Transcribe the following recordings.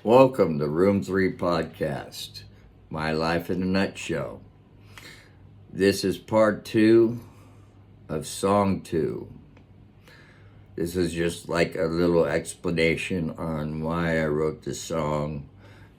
Welcome to Room 3 Podcast, My Life in a Nutshell. This is part 2 of Song 2. This is just like a little explanation on why I wrote the song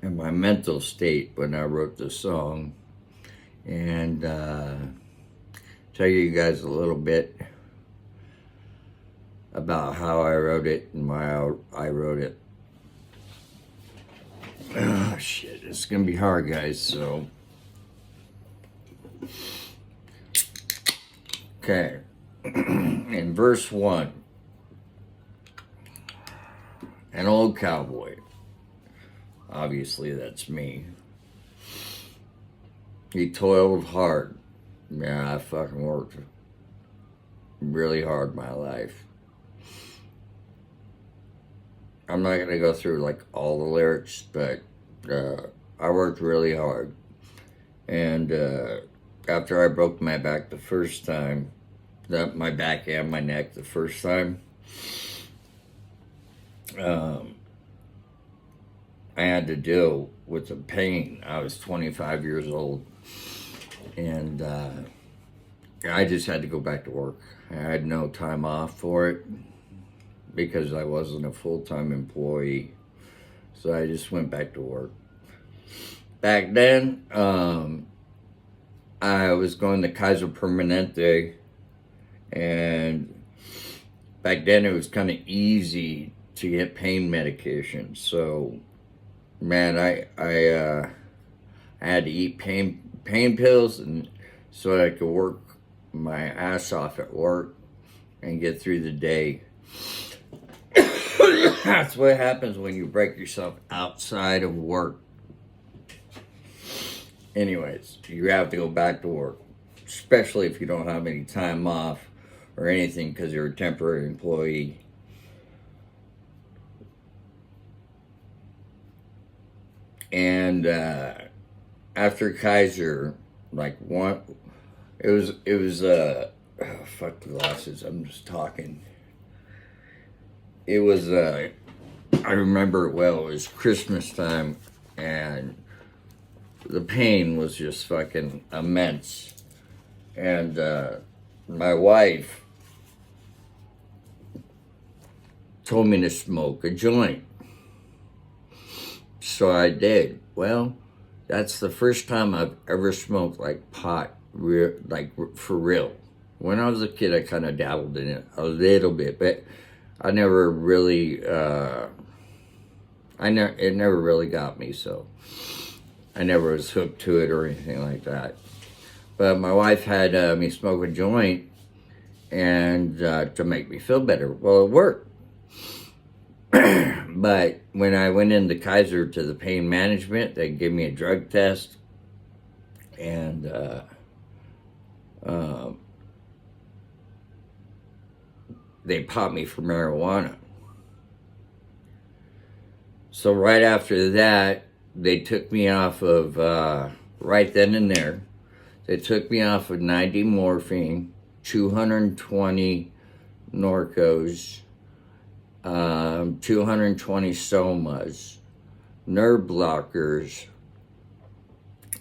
and my mental state when I wrote the song. And tell you guys a little bit about how I wrote it and why I wrote it. Oh shit, it's gonna be hard, guys, so. Okay. In verse 1, an old cowboy, obviously that's me, he toiled hard. Yeah, I fucking worked really hard in my life. I'm not gonna go through like all the lyrics, but I worked really hard. And after I broke my back the first time, my back and my neck the first time, I had to deal with the pain. I was 25 years old, and I just had to go back to work. I had no time off for it because I wasn't a full-time employee, so I just went back to work. Back then, I was going to Kaiser Permanente, and back then it was kind of easy to get pain medication. So, man, I had to eat pain pills, and so I could work my ass off at work and get through the day. That's what happens when you break yourself outside of work. Anyways, you have to go back to work, especially if you don't have any time off or anything because you're a temporary employee. And after Kaiser, like one, it was oh, fuck the glasses, I'm just talking. It was I remember it well. It was Christmas time, and the pain was just fucking immense. And my wife told me to smoke a joint. So I did. Well, that's the first time I've ever smoked like pot, like for real. When I was a kid, I kind of dabbled in it a little bit, but I never really, it never really got me, so I never was hooked to it or anything like that. But my wife had me smoke a joint and to make me feel better. Well, it worked. But when I went into Kaiser to the pain management, they gave me a drug test, and they popped me for marijuana. So right after that, they took me off of, right then and there, they took me off of 90 morphine, 220 Norcos, 220 Somas, nerve blockers,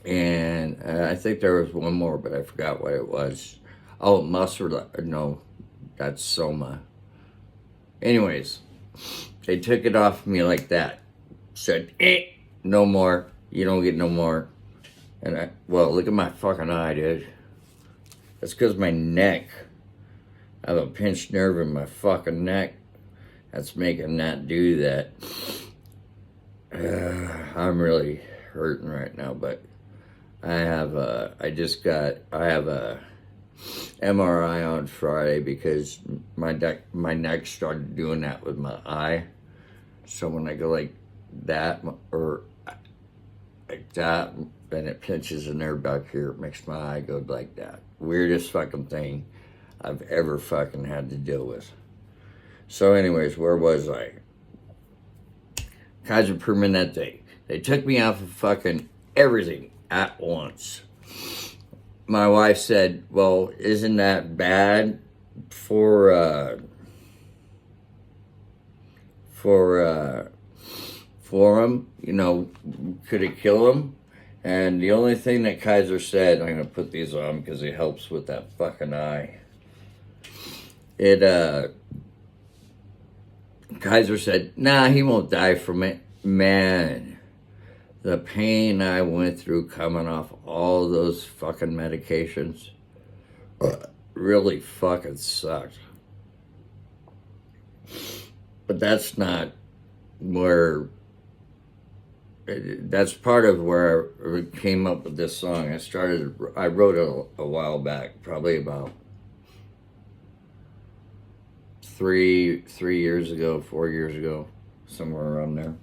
and I think there was one more, but I forgot what it was. Oh, no, that's Soma. Anyways, they took it off me like that. Said, no more. You don't get no more. And well, look at my fucking eye, dude. That's because my neck. I have a pinched nerve in my fucking neck. That's making that do that. I'm really hurting right now, but I have a MRI on Friday because my neck started doing that with my eye. So when I go like that or like that, and it pinches a nerve back here, it makes my eye go like that. Weirdest fucking thing I've ever fucking had to deal with. So anyways, where was I? Kaiser Permanente. They took me off of fucking everything at once. My wife said, well, isn't that bad for for him, could it kill him? And the only thing that Kaiser said, I'm going to put these on because it helps with that fucking eye. Kaiser said, nah, he won't die from it. Man, the pain I went through coming off all those fucking medications really fucking sucked. But that's not where, that's part of where I came up with this song. I wrote it a while back, probably about 3 years ago, 4 years ago, somewhere around there.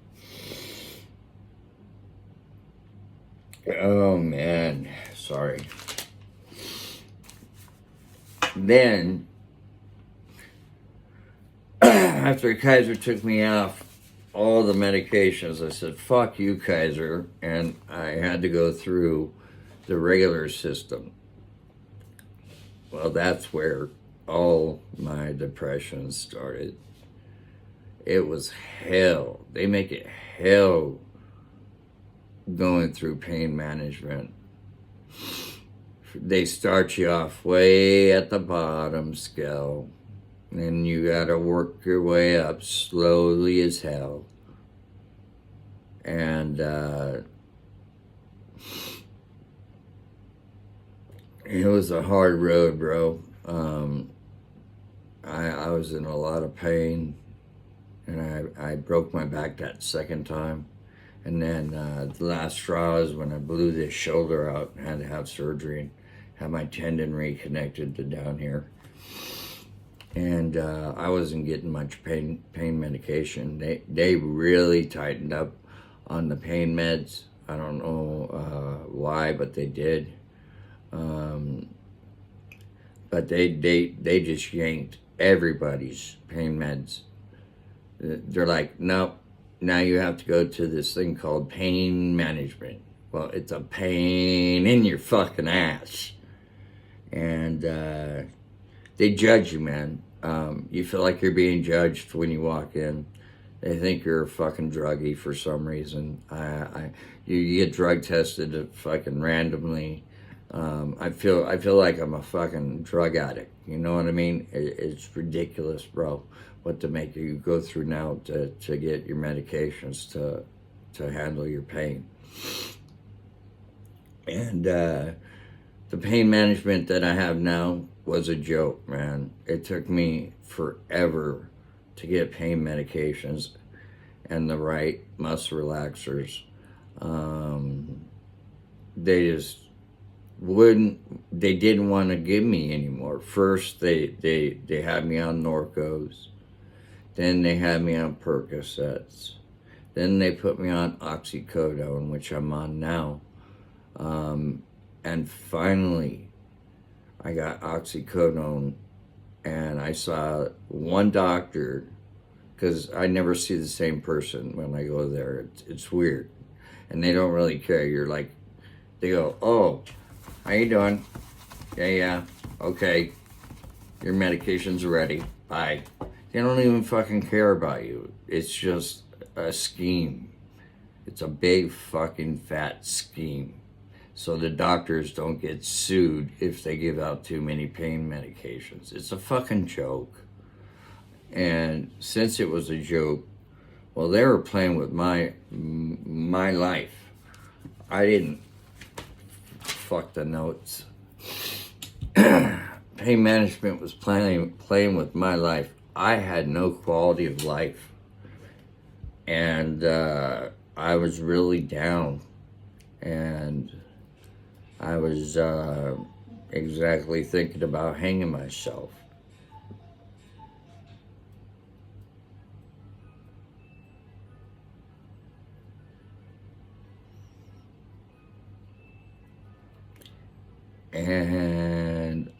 Oh man, sorry. Then, after Kaiser took me off all the medications, I said, fuck you, Kaiser, and I had to go through the regular system. Well, that's where all my depression started. It was hell. They make it hell going through pain management. They start you off way at the bottom scale, and you gotta work your way up slowly as hell. And it was a hard road, bro. I was in a lot of pain, and I broke my back that second time. And then the last straw is when I blew this shoulder out and had to have surgery and have my tendon reconnected to down here. And I wasn't getting much pain medication. They really tightened up on the pain meds. I don't know why, but they did. But they just yanked everybody's pain meds. They're like, nope. Now you have to go to this thing called pain management. Well, it's a pain in your fucking ass. And they judge you, man. You feel like you're being judged when you walk in. They think you're a fucking druggie for some reason. You get drug tested fucking randomly. I feel like I'm a fucking drug addict. You know what I mean? It's ridiculous, bro. What to make you go through now to get your medications to handle your pain. And the pain management that I have now was a joke, man. It took me forever to get pain medications and the right muscle relaxers. They just they didn't want to give me anymore. First, they had me on Norcos. Then they had me on Percocets. Then they put me on oxycodone, which I'm on now. And finally, I got oxycodone, and I saw one doctor, because I never see the same person when I go there. It's weird. And they don't really care. You're like, they go, oh, how you doing? Yeah, okay. Your medication's ready. Bye. They don't even fucking care about you. It's just a scheme. It's a big fucking fat scheme. So the doctors don't get sued if they give out too many pain medications. It's a fucking joke. And since it was a joke, well, they were playing with my life. I didn't fuck the notes. Pain management was playing with my life. I had no quality of life, and I was really down, and I was exactly thinking about hanging myself. And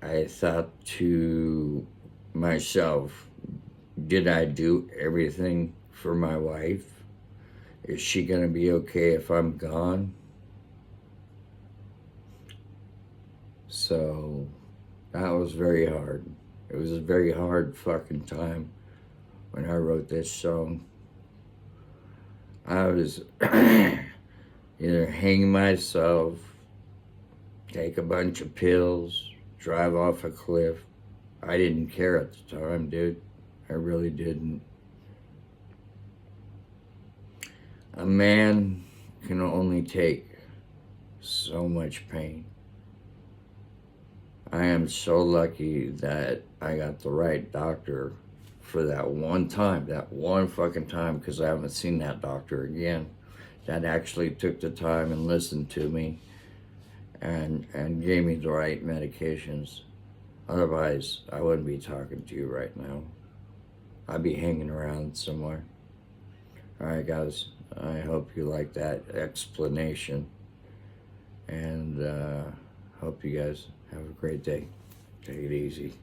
I thought to myself, did I do everything for my wife? Is she gonna be okay if I'm gone? So that was very hard. It was a very hard fucking time when I wrote this song. I was either hang myself, take a bunch of pills, drive off a cliff. I didn't care at the time, dude. I really didn't. A man can only take so much pain. I am so lucky that I got the right doctor for that one time, that one fucking time, because I haven't seen that doctor again. That actually took the time and listened to me and gave me the right medications. Otherwise, I wouldn't be talking to you right now. I'd be hanging around somewhere. Alright, guys, I hope you like that explanation. And hope you guys have a great day. Take it easy.